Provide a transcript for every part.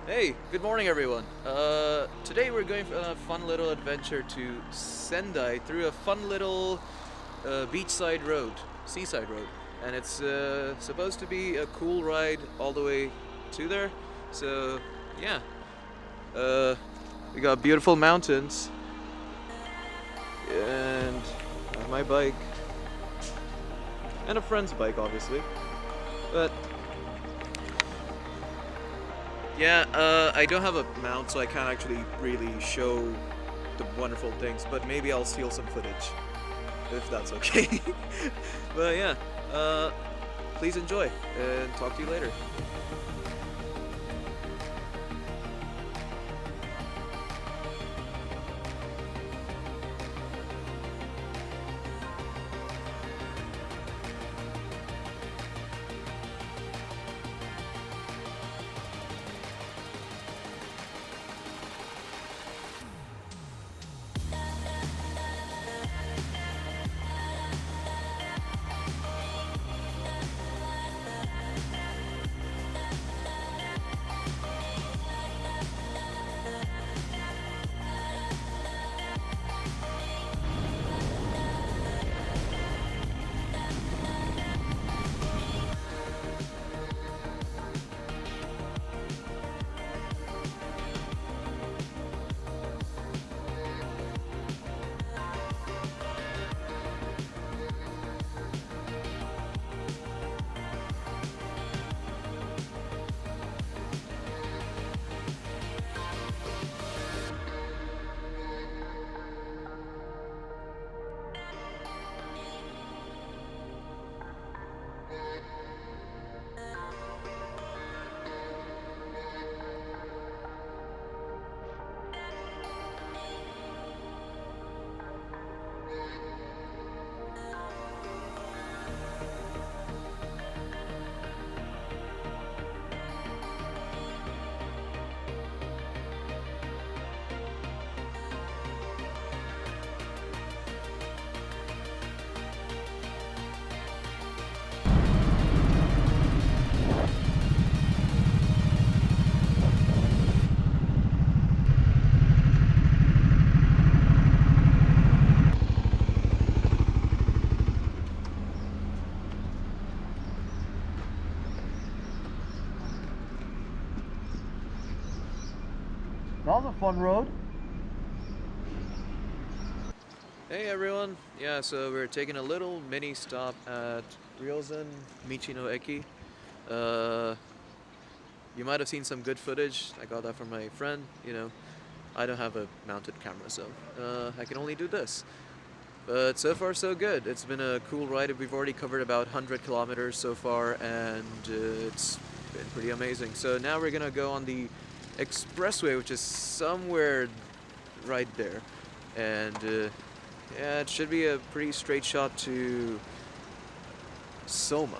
Hey, good morning everyone. Today we're going on a fun little adventure to Sendai through a fun little beachside road, seaside road. And it's supposed to be a cool ride all the way to there. So, yeah. Uh, we got beautiful mountains. And I have my bike. And a friend's bike, obviously. But yeah, I don't have a mount, so I can't actually really show the wonderful things, but maybe I'll steal some footage, if that's okay. But yeah, please enjoy, and talk to you later. That was a fun road. Hey everyone, yeah, so we're taking a little mini stop at Ryozen Michino Eki. You might have seen some good footage. I got that from my friend. I don't have a mounted camera, so I can only do this. But so far so good. It's been a cool ride. We've already covered about 100 kilometers so far, and it's been pretty amazing. So now we're gonna go on the expressway, which is somewhere right there, and yeah, it should be a pretty straight shot to Soma,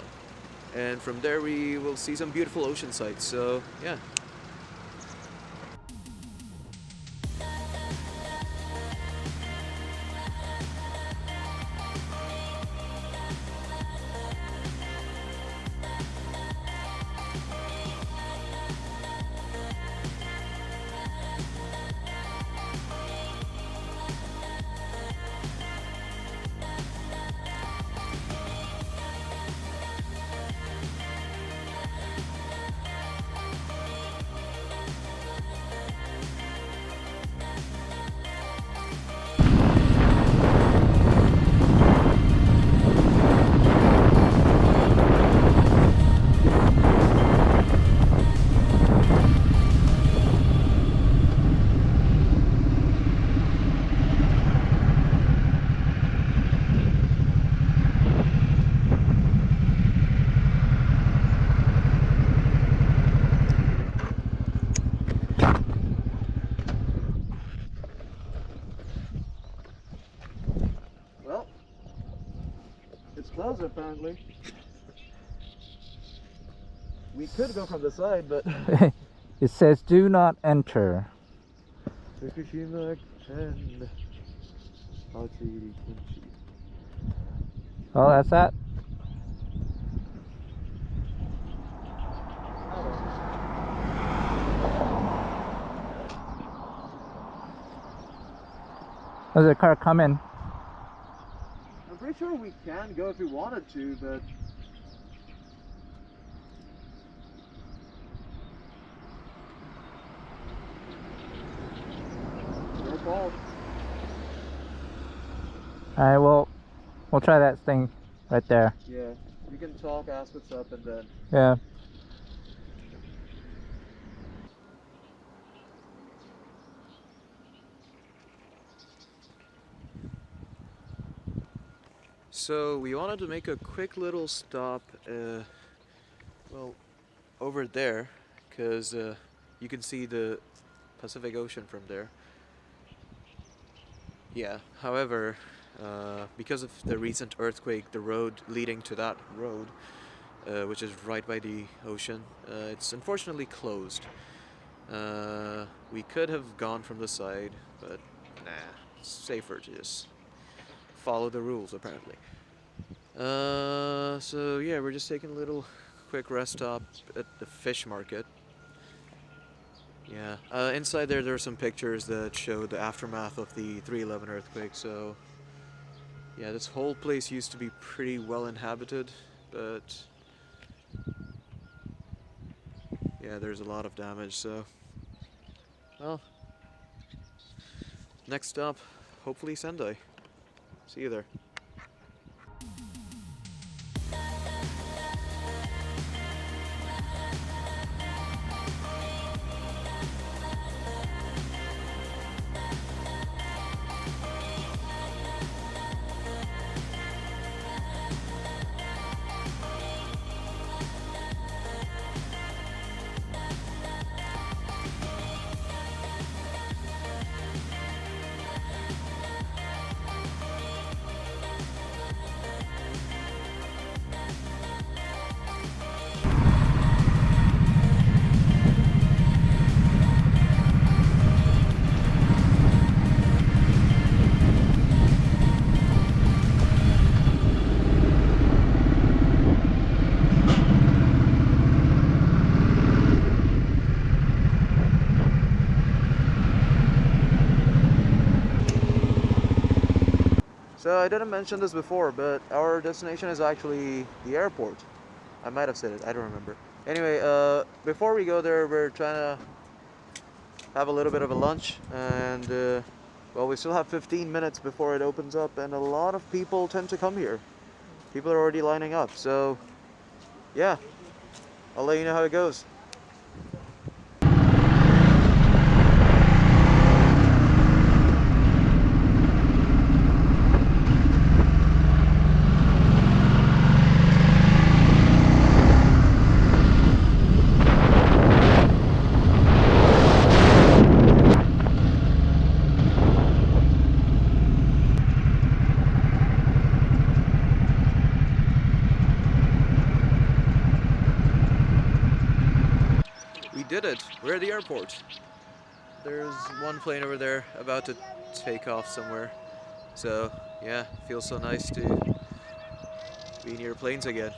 and from there we will see some beautiful ocean sights. So yeah. Well, it's closed apparently. We could go from the side, but It says do not enter. Fukushima and Hachi Kunchi. Oh, that's that? There's a car coming. I'm pretty sure we can go if we wanted to, but... Your fault. Alright, well, we'll try that thing right there. Yeah, you can talk, ask what's up, and then... Yeah. So we wanted to make a quick little stop, well, over there, because you can see the Pacific Ocean from there. Yeah, however, because of the recent earthquake, the road leading to that road, which is right by the ocean, it's unfortunately closed. We could have gone from the side, but nah, it's safer to just follow the rules apparently. So yeah, we're just taking a little quick rest stop at the fish market. Yeah, inside there are some pictures that show the aftermath of the 3/11 earthquake, so yeah, this whole place used to be pretty well inhabited, but yeah, there's a lot of damage, so well, next stop, hopefully Sendai. See you there. So I didn't mention this before, but our destination is actually the airport. I might have said it, I don't remember. Anyway, before we go there, we're trying to have a little bit of a lunch, and well, we still have 15 minutes before it opens up, and a lot of people tend to come here. People are already lining up, so yeah, I'll let you know how it goes. We did it! We're at the airport. There's one plane over there about to take off somewhere. So yeah, feels so nice to be near planes again.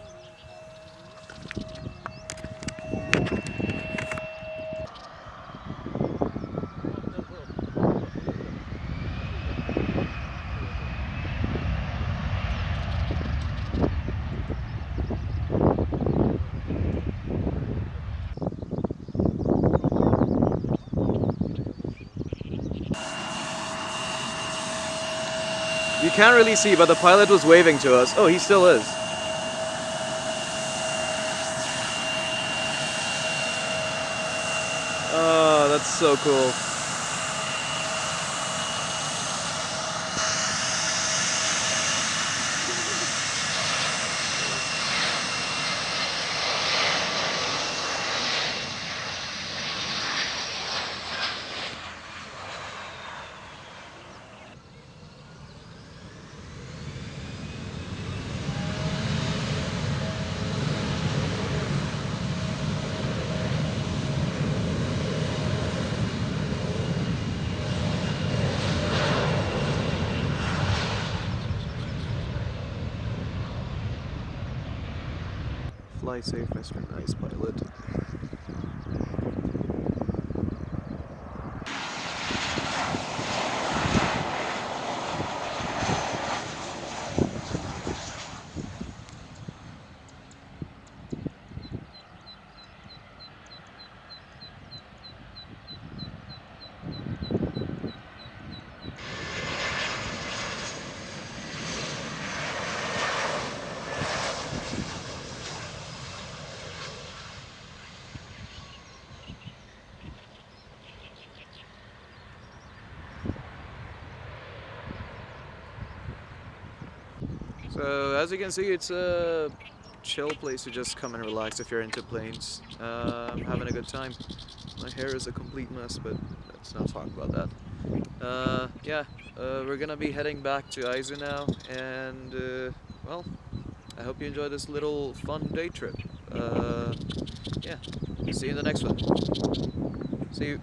You can't really see, but the pilot was waving to us. Oh, he still is. Oh, that's so cool. Fly safe, Mr. Nice Pilot. So as you can see, it's a chill place to just come and relax if you're into planes. I'm having a good time. My hair is a complete mess, but let's not talk about that. Yeah, we're gonna be heading back to Aizu now, and well, I hope you enjoy this little fun day trip. Yeah, see you in the next one. See you.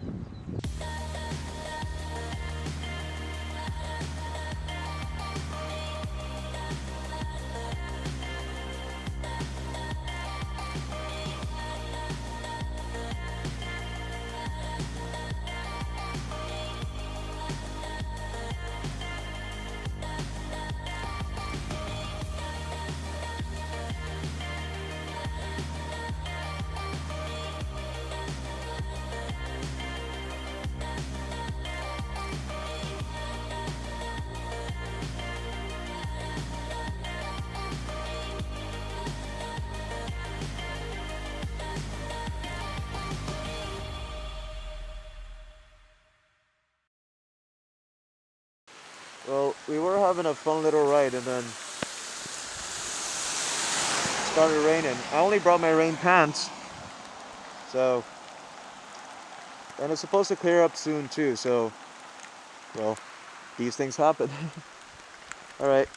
Well, we were having a fun little ride and then it started raining. I only brought my rain pants, so, and it's supposed to clear up soon too, so, well, these things happen. Alright.